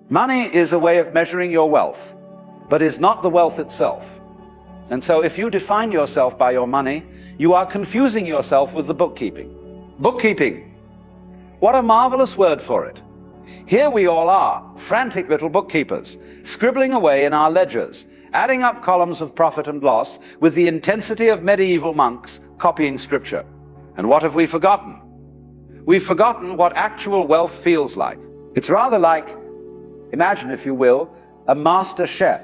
Money is a way of measuring your wealth, but is not the wealth itself. And so if you define yourself by your money, you are confusing yourself with the bookkeeping. Bookkeeping. What a marvelous word for it. Here we all are, frantic little bookkeepers, scribbling away in our ledgers, adding up columns of profit and loss with the intensity of medieval monks copying scripture. And what have we forgotten? We've forgotten what actual wealth feels like. It's rather like, imagine if you will, a master chef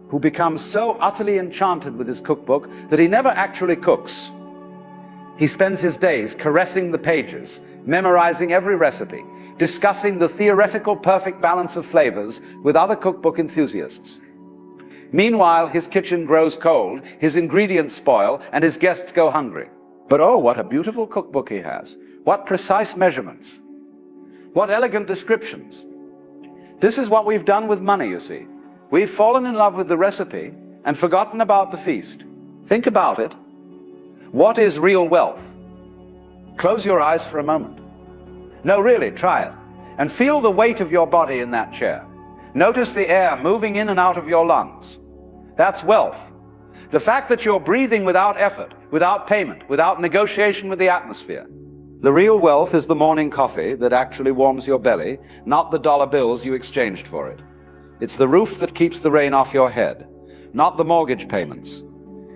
who becomes so utterly enchanted with his cookbook that he never actually cooks. He spends his days caressing the pages, memorizing every recipe, discussing the theoretical perfect balance of flavors with other cookbook enthusiasts. Meanwhile, his kitchen grows cold, his ingredients spoil, and his guests go hungry. But oh, what a beautiful cookbook he has. What precise measurements. What elegant descriptions. This is what we've done with money, you see. We've fallen in love with the recipe and forgotten about the feast. Think about it. What is real wealth? Close your eyes for a moment. No, really, try it. And feel the weight of your body in that chair. Notice the air moving in and out of your lungs. That's wealth. The fact that you're breathing without effort, without payment, without negotiation with the atmosphere. The real wealth is the morning coffee that actually warms your belly, not the dollar bills you exchanged for it. It's the roof that keeps the rain off your head, not the mortgage payments.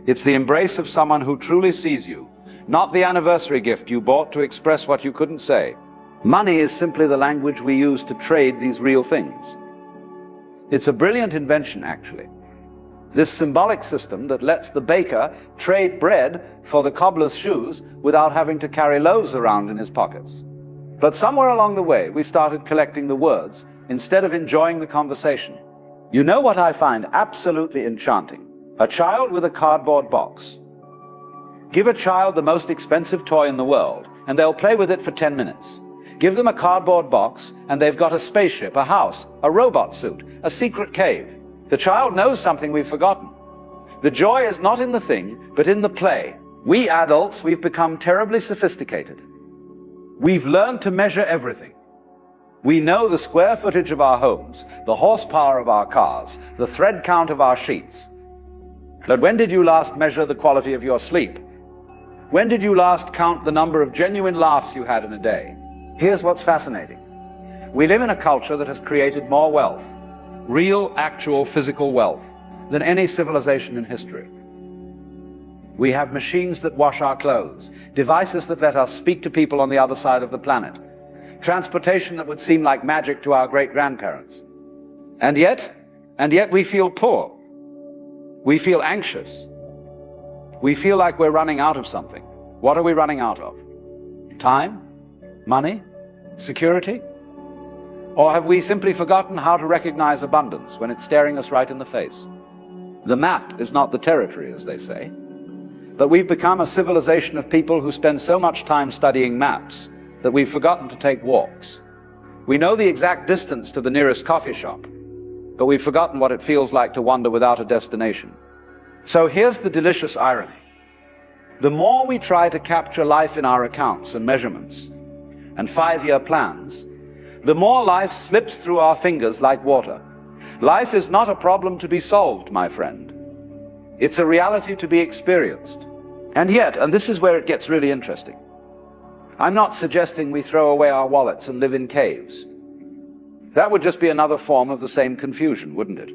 It's the embrace of someone who truly sees you, not the anniversary gift you bought to express what you couldn't say. Money is simply the language we use to trade these real things. It's a brilliant invention, actually. This symbolic system that lets the baker trade bread for the cobbler's shoes without having to carry loaves around in his pockets. But somewhere along the way, we started collecting the words instead of enjoying the conversation. You know what I find absolutely enchanting? A child with a cardboard box. Give a child the most expensive toy in the world, and they'll play with it for 10 minutes. Give them a cardboard box, and they've got a spaceship, a house, a robot suit, a secret cave. The child knows something we've forgotten. The joy is not in the thing, but in the play. We adults, we've become terribly sophisticated. We've learned to measure everything. We know the square footage of our homes, the horsepower of our cars, the thread count of our sheets. But when did you last measure the quality of your sleep? When did you last count the number of genuine laughs you had in a day? Here's what's fascinating. We live in a culture that has created more wealth, real, actual, physical wealth, than any civilization in history. We have machines that wash our clothes, devices that let us speak to people on the other side of the planet, transportation that would seem like magic to our great-grandparents. And yet we feel poor. We feel anxious. We feel like we're running out of something. What are we running out of? Time? Money? Security? Or have we simply forgotten how to recognize abundance when it's staring us right in the face? The map is not the territory, as they say. But we've become a civilization of people who spend so much time studying maps that we've forgotten to take walks. We know the exact distance to the nearest coffee shop, but we've forgotten what it feels like to wander without a destination. So here's the delicious irony. The more we try to capture life in our accounts and measurements and 5-year plans, the more life slips through our fingers like water. Life is not a problem to be solved, my friend. It's a reality to be experienced. And yet, and this is where it gets really interesting, I'm not suggesting we throw away our wallets and live in caves. That would just be another form of the same confusion, wouldn't it?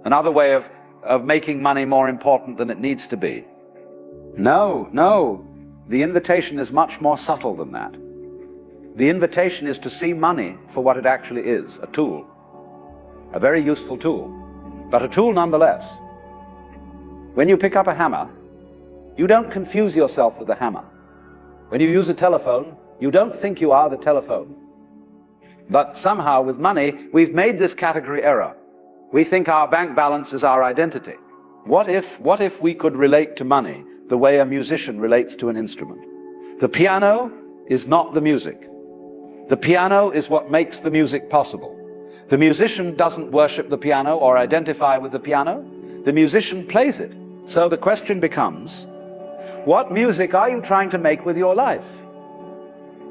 Another way of making money more important than it needs to be. No. The invitation is much more subtle than that. The invitation is to see money for what it actually is, a tool. A very useful tool, but a tool nonetheless. When you pick up a hammer, you don't confuse yourself with the hammer. When you use a telephone, you don't think you are the telephone. But somehow with money, we've made this category error. We think our bank balance is our identity. What if we could relate to money the way a musician relates to an instrument? The piano is not the music. The piano is what makes the music possible. The musician doesn't worship the piano or identify with the piano. The musician plays it. So the question becomes, what music are you trying to make with your life?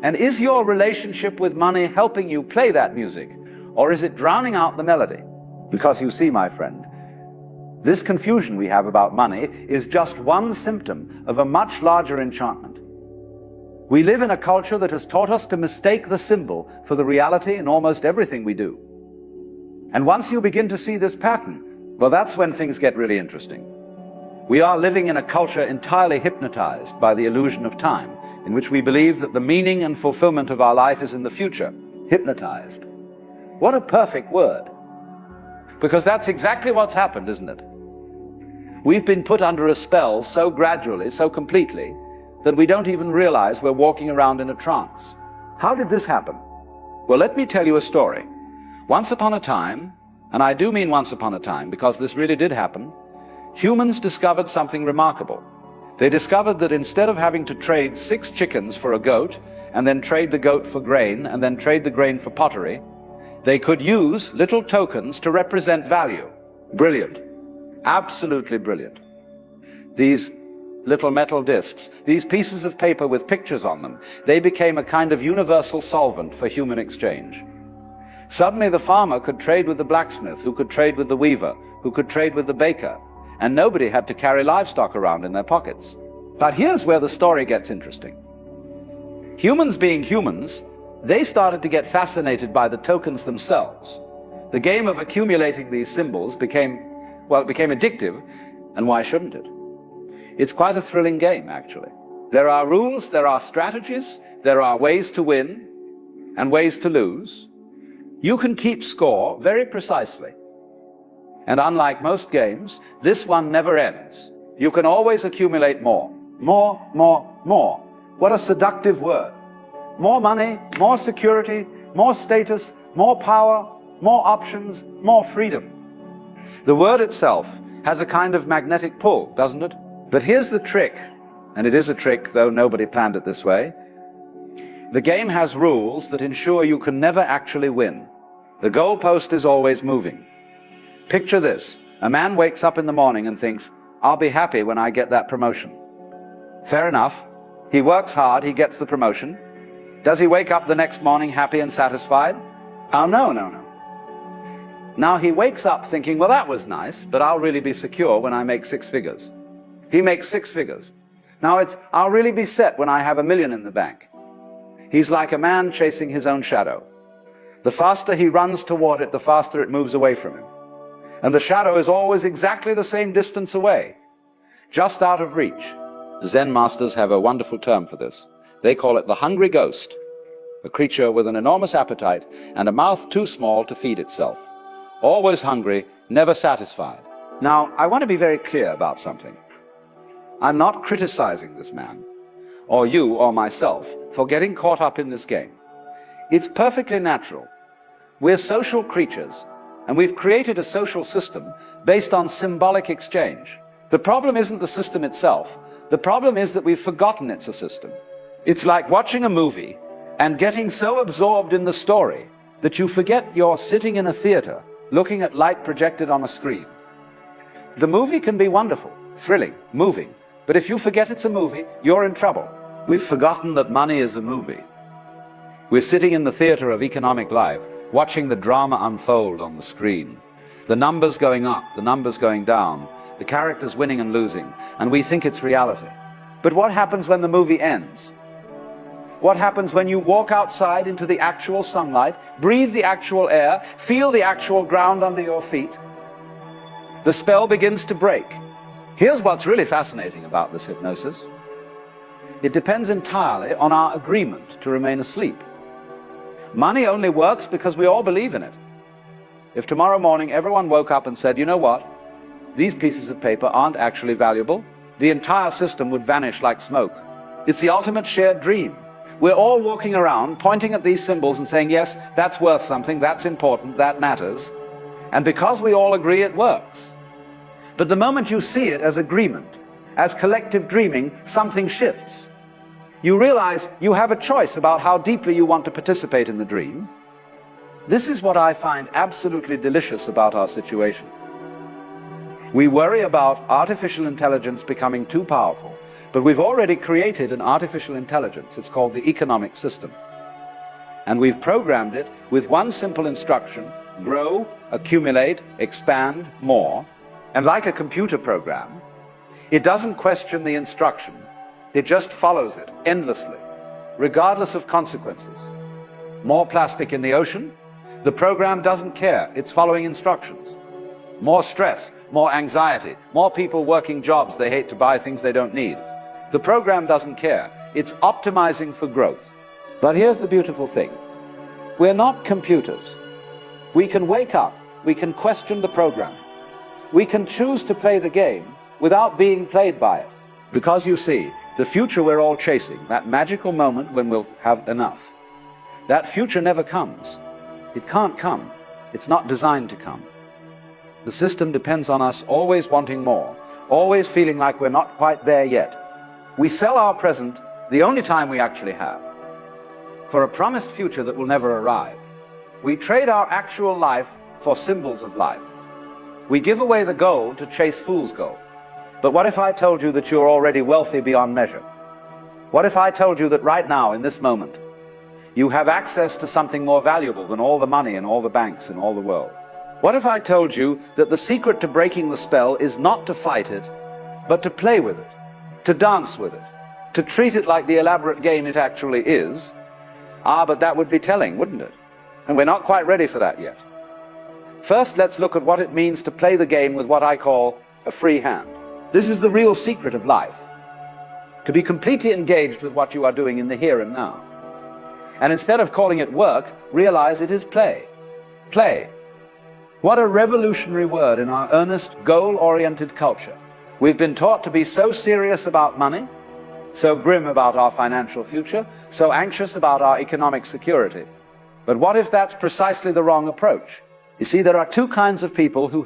And is your relationship with money helping you play that music? Or is it drowning out the melody? Because you see, my friend, this confusion we have about money is just one symptom of a much larger enchantment. We live in a culture that has taught us to mistake the symbol for the reality in almost everything we do. And once you begin to see this pattern, well, that's when things get really interesting. We are living in a culture entirely hypnotized by the illusion of time, in which we believe that the meaning and fulfillment of our life is in the future. Hypnotized. What a perfect word. Because that's exactly what's happened, isn't it? We've been put under a spell so gradually, so completely, that we don't even realize we're walking around in a trance. How did this happen? Well, let me tell you a story. Once upon a time, and I do mean once upon a time, because this really did happen, humans discovered something remarkable. They discovered that instead of having to trade 6 chickens for a goat, and then trade the goat for grain, and then trade the grain for pottery, they could use little tokens to represent value. Brilliant. Absolutely brilliant. These little metal discs, these pieces of paper with pictures on them, they became a kind of universal solvent for human exchange. Suddenly the farmer could trade with the blacksmith, who could trade with the weaver, who could trade with the baker, and nobody had to carry livestock around in their pockets. But here's where the story gets interesting. Humans being humans, they started to get fascinated by the tokens themselves. The game of accumulating these symbols became addictive, and why shouldn't it? It's quite a thrilling game, actually. There are rules, there are strategies, there are ways to win and ways to lose. You can keep score very precisely. And unlike most games, this one never ends. You can always accumulate more. More, more, more. What a seductive word. More money, more security, more status, more power, more options, more freedom. The word itself has a kind of magnetic pull, doesn't it? But here's the trick, and it is a trick, though nobody planned it this way. The game has rules that ensure you can never actually win. The goalpost is always moving. Picture this. A man wakes up in the morning and thinks, I'll be happy when I get that promotion. Fair enough. He works hard, he gets the promotion. Does he wake up the next morning happy and satisfied? Oh, no. Now he wakes up thinking, well, that was nice, but I'll really be secure when I make 6 figures. He makes 6 figures. Now it's, I'll really be set when I have $1 million in the bank. He's like a man chasing his own shadow. The faster he runs toward it, the faster it moves away from him. And the shadow is always exactly the same distance away, just out of reach. The Zen masters have a wonderful term for this. They call it the hungry ghost, a creature with an enormous appetite and a mouth too small to feed itself. Always hungry, never satisfied. Now, I want to be very clear about something. I'm not criticizing this man, or you, or myself, for getting caught up in this game. It's perfectly natural. We're social creatures, and we've created a social system based on symbolic exchange. The problem isn't the system itself. The problem is that we've forgotten it's a system. It's like watching a movie and getting so absorbed in the story that you forget you're sitting in a theater looking at light projected on a screen. The movie can be wonderful, thrilling, moving, but if you forget it's a movie, you're in trouble. We've forgotten that money is a movie. We're sitting in the theater of economic life, watching the drama unfold on the screen. The numbers going up, the numbers going down, the characters winning and losing, and we think it's reality. But what happens when the movie ends? What happens when you walk outside into the actual sunlight, breathe the actual air, feel the actual ground under your feet? The spell begins to break. Here's what's really fascinating about this hypnosis. It depends entirely on our agreement to remain asleep. Money only works because we all believe in it. If tomorrow morning everyone woke up and said, you know what, these pieces of paper aren't actually valuable, the entire system would vanish like smoke. It's the ultimate shared dream. We're all walking around pointing at these symbols and saying, yes, that's worth something, that's important, that matters. And because we all agree, it works. But the moment you see it as agreement, as collective dreaming, something shifts. You realize you have a choice about how deeply you want to participate in the dream. This is what I find absolutely delicious about our situation. We worry about artificial intelligence becoming too powerful, but we've already created an artificial intelligence. It's called the economic system. And we've programmed it with one simple instruction: grow, accumulate, expand more. And like a computer program, it doesn't question the instruction. It just follows it endlessly, regardless of consequences. More plastic in the ocean? The program doesn't care. It's following instructions. More stress, more anxiety, more people working jobs they hate to buy things they don't need. The program doesn't care. It's optimizing for growth. But here's the beautiful thing. We're not computers. We can wake up. We can question the program. We can choose to play the game without being played by it. Because you see, the future we're all chasing, that magical moment when we'll have enough, that future never comes. It can't come. It's not designed to come. The system depends on us always wanting more, always feeling like we're not quite there yet. We sell our present, the only time we actually have, for a promised future that will never arrive. We trade our actual life for symbols of life. We give away the gold to chase fool's gold. But what if I told you that you're already wealthy beyond measure? What if I told you that right now, in this moment, you have access to something more valuable than all the money in all the banks in all the world? What if I told you that the secret to breaking the spell is not to fight it, but to play with it, to dance with it, to treat it like the elaborate game it actually is? But that would be telling, wouldn't it? And we're not quite ready for that yet. First, let's look at what it means to play the game with what I call a free hand. This is the real secret of life. To be completely engaged with what you are doing in the here and now. And instead of calling it work, realize it is play. Play. What a revolutionary word in our earnest, goal-oriented culture. We've been taught to be so serious about money, so grim about our financial future, so anxious about our economic security. But what if that's precisely the wrong approach? You see, there are two kinds of people who